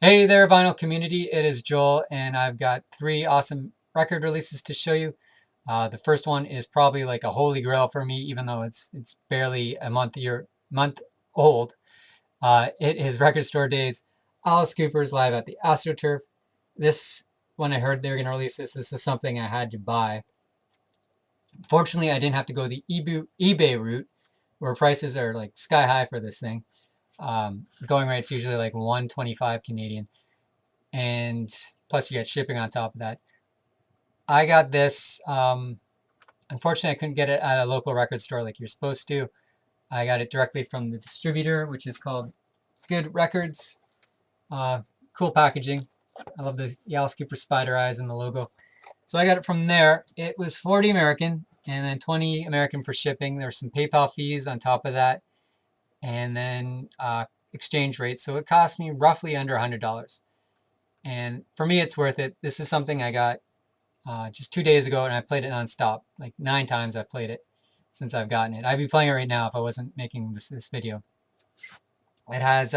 Hey there, vinyl community. It is Joel, and I've got three awesome record releases to show you. The first one is probably like a holy grail for me, even though it's barely a month old. It is Record Store Days, Alice Cooper's live at the Astroturf. This, when I heard they were going to release this is something I had to buy. Fortunately, I didn't have to go the eBay route, where prices are like sky high for this thing. Going rate's usually like 125 Canadian. And plus you get shipping on top of that. I got this. Unfortunately, I couldn't get it at a local record store like you're supposed to. I got it directly from the distributor, which is called Good Records. Cool packaging. I love the Alice Cooper spider eyes and the logo. So I got it from there. It was 40 American and then 20 American for shipping. There's some PayPal fees on top of that, and then exchange rates. So it cost me roughly under $100. And for me, it's worth it. This is something I got just 2 days ago, and I played it nonstop. Like 9 times I've played it since I've gotten it. I'd be playing it right now if I wasn't making this video. It has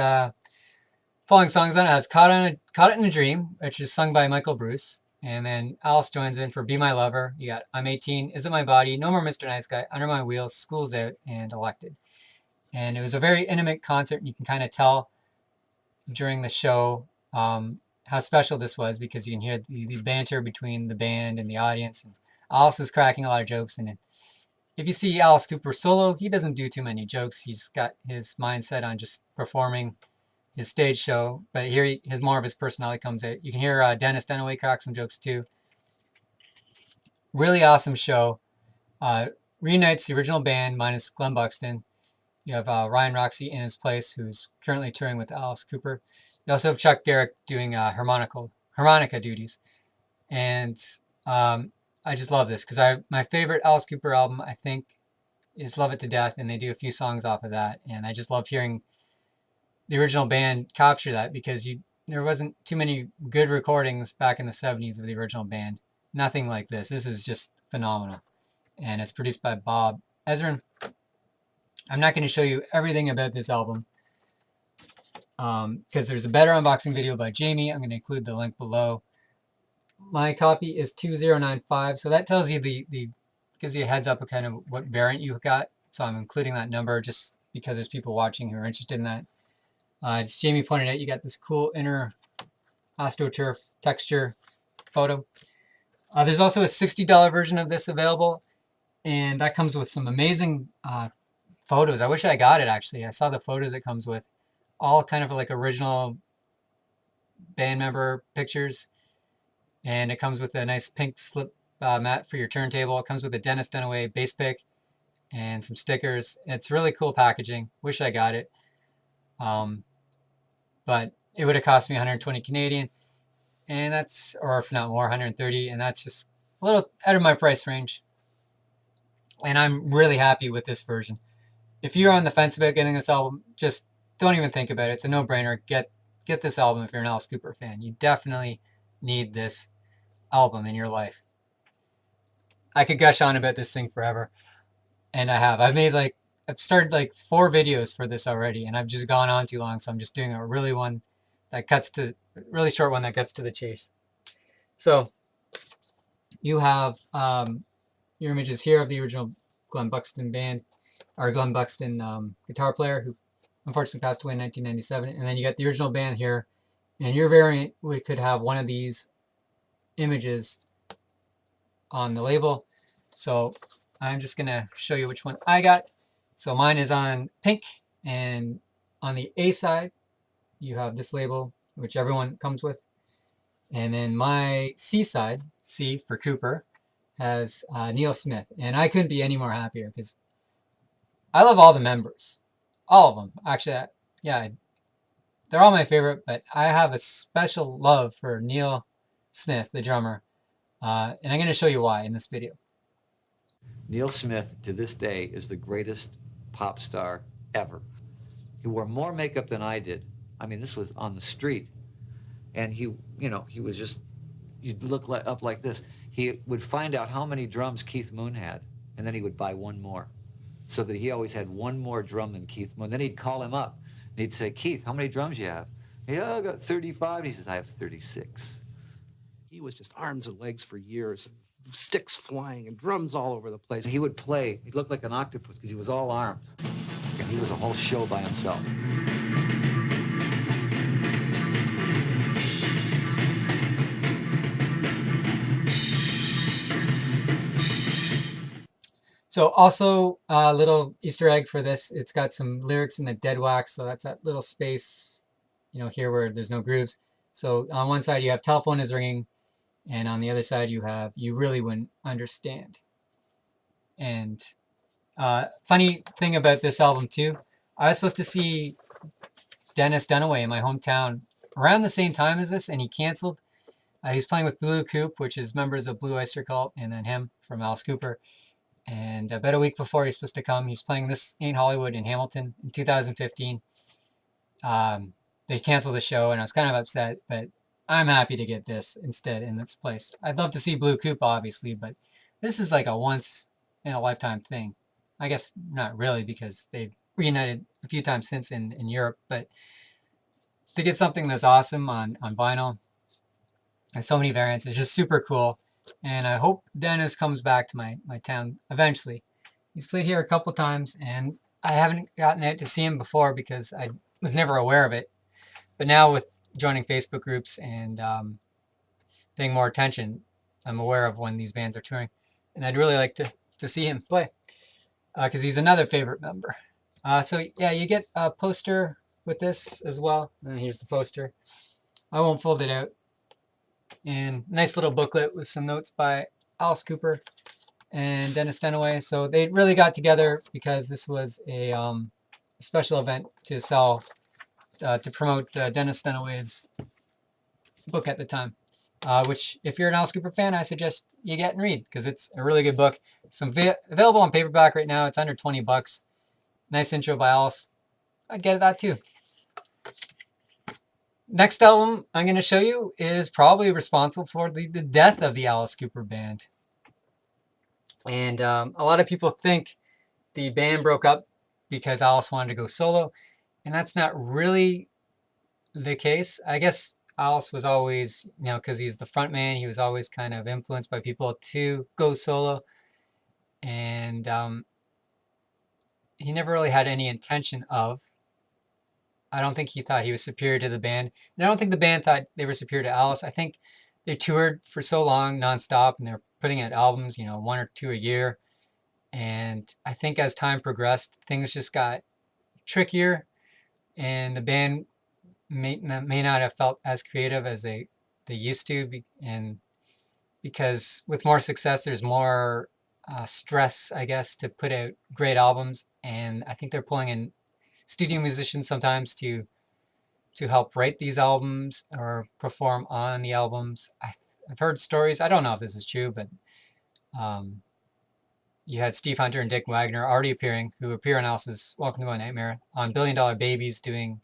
following songs on it. It has Caught It in a Dream, which is sung by Michael Bruce. And then Alice joins in for Be My Lover. You got I'm 18, Is It My Body, No More Mr. Nice Guy, Under My Wheels, School's Out, and Elected. And it was a very intimate concert, and you can kind of tell during the show how special this was, because you can hear the banter between the band and the audience. And Alice is cracking a lot of jokes in it. If you see Alice Cooper solo, he doesn't do too many jokes. He's got his mindset on just performing his stage show, but here his more of his personality comes out. You can hear Dennis Dunaway crack some jokes too. Really awesome show. Reunites the original band minus Glenn Buxton. You have Ryan Roxy in his place, who's currently touring with Alice Cooper. You also have Chuck Garrick doing harmonica duties. And I just love this because my favorite Alice Cooper album, I think, is Love It to Death, and they do a few songs off of that. And I just love hearing the original band capture that, because there wasn't too many good recordings back in the 70s of the original band. Nothing like this. This is just phenomenal. And it's produced by Bob Ezrin. I'm not going to show you everything about this album, because there's a better unboxing video by Jamie. I'm going to include the link below. My copy is 2095, so that tells you gives you a heads up of kind of what variant you've got. So I'm including that number just because there's people watching who are interested in that. As Jamie pointed out, you got this cool inner AstroTurf texture photo. There's also a $60 version of this available, and that comes with some amazing photos. I wish I got it, actually. I saw the photos it comes with, all kind of like original band member pictures, and it comes with a nice pink slip mat for your turntable. It comes with a Dennis Dunaway bass pick and some stickers. It's really cool packaging. Wish I got it, but it would have cost me 120 Canadian, and that's, or if not more, 130, and that's just a little out of my price range. And I'm really happy with this version. If you're on the fence about getting this album, just don't even think about it. It's a no-brainer. Get this album if you're an Alice Cooper fan. You definitely need this album in your life. I could gush on about this thing forever, and I have. I've started like 4 videos for this already, and I've just gone on too long, so I'm just doing a really short one that gets to the chase. So you have your images here of the original Glenn Buxton band, or Glenn Buxton guitar player, who unfortunately passed away in 1997. And then you got the original band here. And your variant, we could have one of these images on the label. So I'm just going to show you which one I got. So mine is on pink, and on the A side, you have this label, which everyone comes with. And then my C side, C for Cooper, has Neil Smith. And I couldn't be any more happier, because I love all the members. All of them. Actually, yeah, they're all my favorite, but I have a special love for Neil Smith, the drummer. And I'm going to show you why in this video. Neil Smith, to this day, is the greatest pop star ever. He wore more makeup than I did. I mean, this was on the street. And he was just, you'd look up like this. He would find out how many drums Keith Moon had, and then he would buy one more, so that he always had one more drum than Keith Moon. Then he'd call him up, and he'd say, Keith, how many drums you have? Yeah, I got 35. He says, I have 36. He was just arms and legs for years, sticks flying and drums all over the place. He would play. He looked like an octopus because he was all arms. And he was a whole show by himself. So also a little Easter egg for this, it's got some lyrics in the dead wax, so that's that little space, here where there's no grooves. So on one side you have telephone is ringing, and on the other side you have you really wouldn't understand. And funny thing about this album too, I was supposed to see Dennis Dunaway in my hometown around the same time as this, and he canceled. He's playing with Blue Coop, which is members of Blue Oyster Cult, and then him from Alice Cooper. And about a week before he's supposed to come, he's playing This Ain't Hollywood in Hamilton in 2015. They canceled the show, and I was kind of upset, but I'm happy to get this instead in its place. I'd love to see Blue Coop, obviously, but this is like a once-in-a-lifetime thing. I guess not really, because they've reunited a few times since in Europe, but to get something that's awesome on vinyl and so many variants, it's just super cool. And I hope Dennis comes back to my town eventually. He's played here a couple times, and I haven't gotten out to see him before because I was never aware of it. But now with joining Facebook groups and paying more attention, I'm aware of when these bands are touring. And I'd really like to see him play because he's another favorite member. So yeah, you get a poster with this as well. And here's the poster. I won't fold it out. And nice little booklet with some notes by Alice Cooper and Dennis Dunaway. So they really got together because this was a special event to sell, to promote Dennis Dunaway's book at the time. Which, if you're an Alice Cooper fan, I suggest you get and read because it's a really good book. It's available on paperback right now. It's under 20 bucks. Nice intro by Alice. I'd get that too. Next album I'm going to show you is probably responsible for the death of the Alice Cooper band. And a lot of people think the band broke up because Alice wanted to go solo. And that's not really the case. I guess Alice was always, because he's the front man, he was always kind of influenced by people to go solo. And he never really had any intention of. I don't think he thought he was superior to the band. And I don't think the band thought they were superior to Alice. I think they toured for so long nonstop and they're putting out albums, 1 or 2 a year. And I think as time progressed, things just got trickier and the band may not have felt as creative as they used to. And because with more success, there's more stress, I guess, to put out great albums. And I think they're pulling in studio musicians sometimes to help write these albums or perform on the albums. I've heard stories, I don't know if this is true, but you had Steve Hunter and Dick Wagner already appearing, who appear on Alice's Welcome to My Nightmare, on $1 Billion Babies doing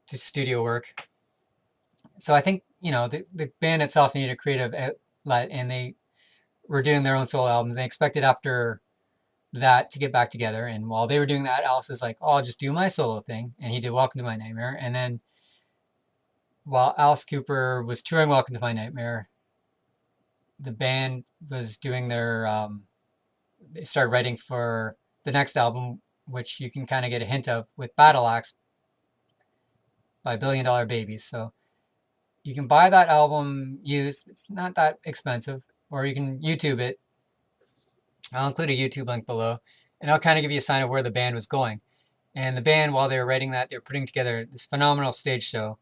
studio work. So I think, the band itself needed a creative outlet, and they were doing their own solo albums. They expected after that to get back together, and while they were doing that, Alice is like, oh, I'll just do my solo thing, and he did Welcome to My Nightmare. And then while Alice Cooper was touring Welcome to My Nightmare, the band was doing their they started writing for the next album, which you can kind of get a hint of with Battle Axe by $1 Billion Babies. So you can buy that album used, it's not that expensive, or you can YouTube it. I'll include a YouTube link below, and I'll kind of give you a sign of where the band was going. And the band, while they were writing that, they were putting together this phenomenal stage show.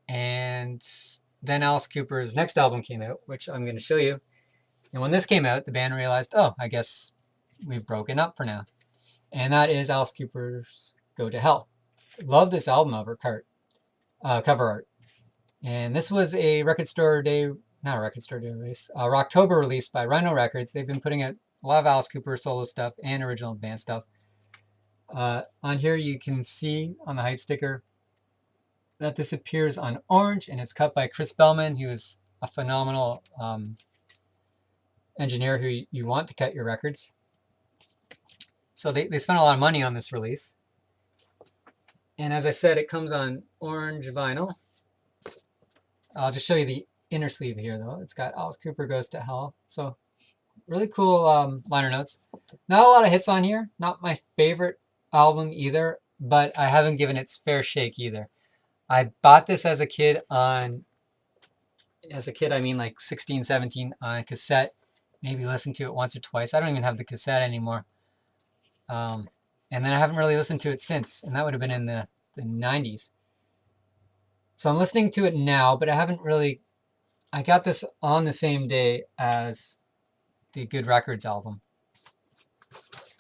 And then Alice Cooper's next album came out, which I'm going to show you. And when this came out, the band realized, oh, I guess we've broken up for now. And that is Alice Cooper's Go to Hell. Love this album cover art. And this was a Rocktober release by Rhino Records. They've been putting out a lot of Alice Cooper solo stuff and original band stuff. On here you can see on the hype sticker that this appears on orange, and it's cut by Chris Bellman, who is a phenomenal engineer who you want to cut your records. So they spent a lot of money on this release. And as I said, it comes on orange vinyl. I'll just show you the inner sleeve here, though. It's got Alice Cooper Goes to Hell. So really cool liner notes. Not a lot of hits on here. Not my favorite album either, but I haven't given its fair shake either. I bought this as a kid I mean like 16, 17 on cassette. Maybe listened to it once or twice. I don't even have the cassette anymore. And then I haven't really listened to it since, and that would have been in the 90s. So I'm listening to it now, but I got this on the same day as the Good Records album.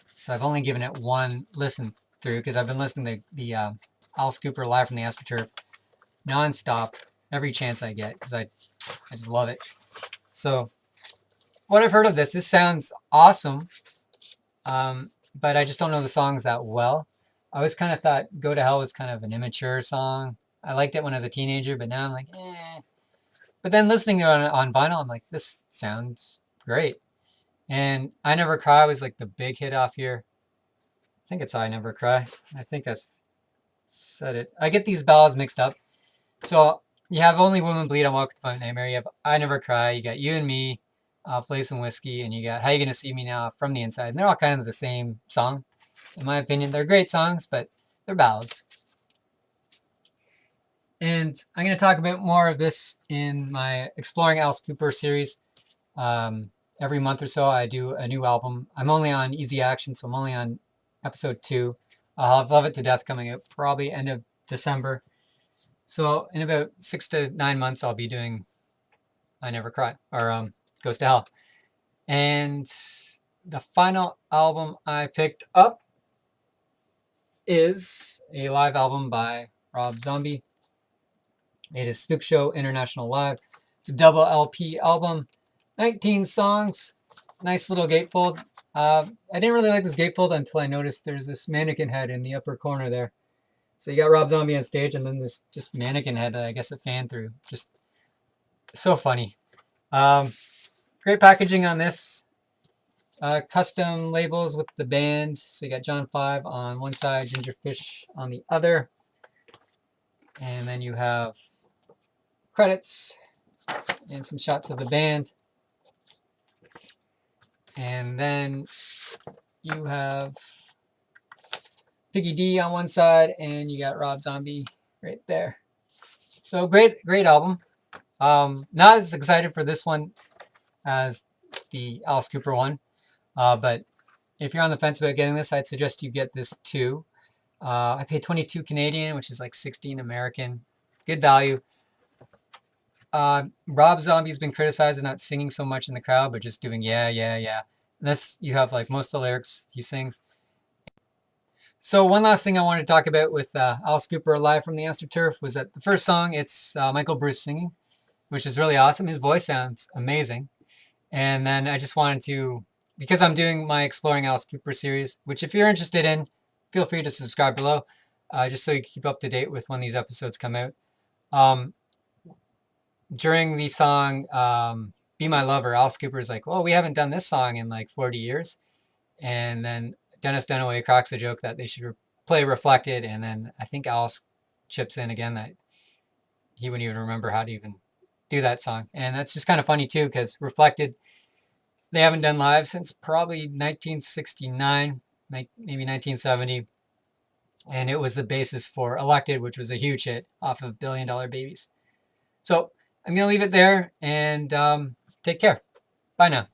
So I've only given it one listen through because I've been listening to the Alice Cooper Live from the Astroturf nonstop every chance I get because I just love it. So what I've heard of this sounds awesome, but I just don't know the songs that well. I always kind of thought Go to Hell was kind of an immature song. I liked it when I was a teenager, but now I'm like, eh. But then listening to it on vinyl, I'm like, this sounds great. And I Never Cry was like the big hit off here. I think it's I Never Cry. I think I said it. I get these ballads mixed up. So you have Only Women Bleed on Welcome to My Nightmare. You have I Never Cry. You got You and Me, Play Some Whiskey, and you got How You Gonna See Me Now, From the Inside. And they're all kind of the same song, in my opinion. They're great songs, but they're ballads. And I'm going to talk a bit more of this in my Exploring Alice Cooper series. Every month or so, I do a new album. I'm only on Easy Action, so I'm only on episode 2. I'll have Love It to Death coming up probably end of December. So in about 6 to 9 months, I'll be doing I Never Cry, or Goes to Hell. And the final album I picked up is a live album by Rob Zombie. It is Spook Show International Live. It's a double LP album, 19 songs, nice little gatefold. I didn't really like this gatefold until I noticed there's this mannequin head in the upper corner there. So you got Rob Zombie on stage, and then this just mannequin head that I guess it fanned through. Just so funny. Great packaging on this. Custom labels with the band. So you got John 5 on one side, Ginger Fish on the other. And then you have credits and some shots of the band. And then you have Piggy D on one side, and you got Rob Zombie right there. So great album. Not as excited for this one as the Alice Cooper one, but if you're on the fence about getting this, I'd suggest you get this too. I paid 22 Canadian, which is like 16 American. Good value. Rob Zombie's been criticized for not singing so much in the crowd, but just doing yeah. This, you have like most of the lyrics he sings. So one last thing I wanted to talk about with Alice Cooper Live from the Astroturf was that the first song, it's Michael Bruce singing, which is really awesome. His voice sounds amazing. And then I just wanted to, because I'm doing my Exploring Alice Cooper series, which if you're interested in, feel free to subscribe below, just so you can keep up to date with when these episodes come out. During the song Be My Lover, Alice Cooper's like, well, we haven't done this song in like 40 years. And then Dennis Dunaway cracks the joke that they should play Reflected, and then I think Alice chips in again that he wouldn't even remember how to even do that song. And that's just kind of funny too, because Reflected, they haven't done live since probably 1969, maybe 1970. And it was the basis for Elected, which was a huge hit off of $1 Billion Babies. So I'm going to leave it there, and take care. Bye now.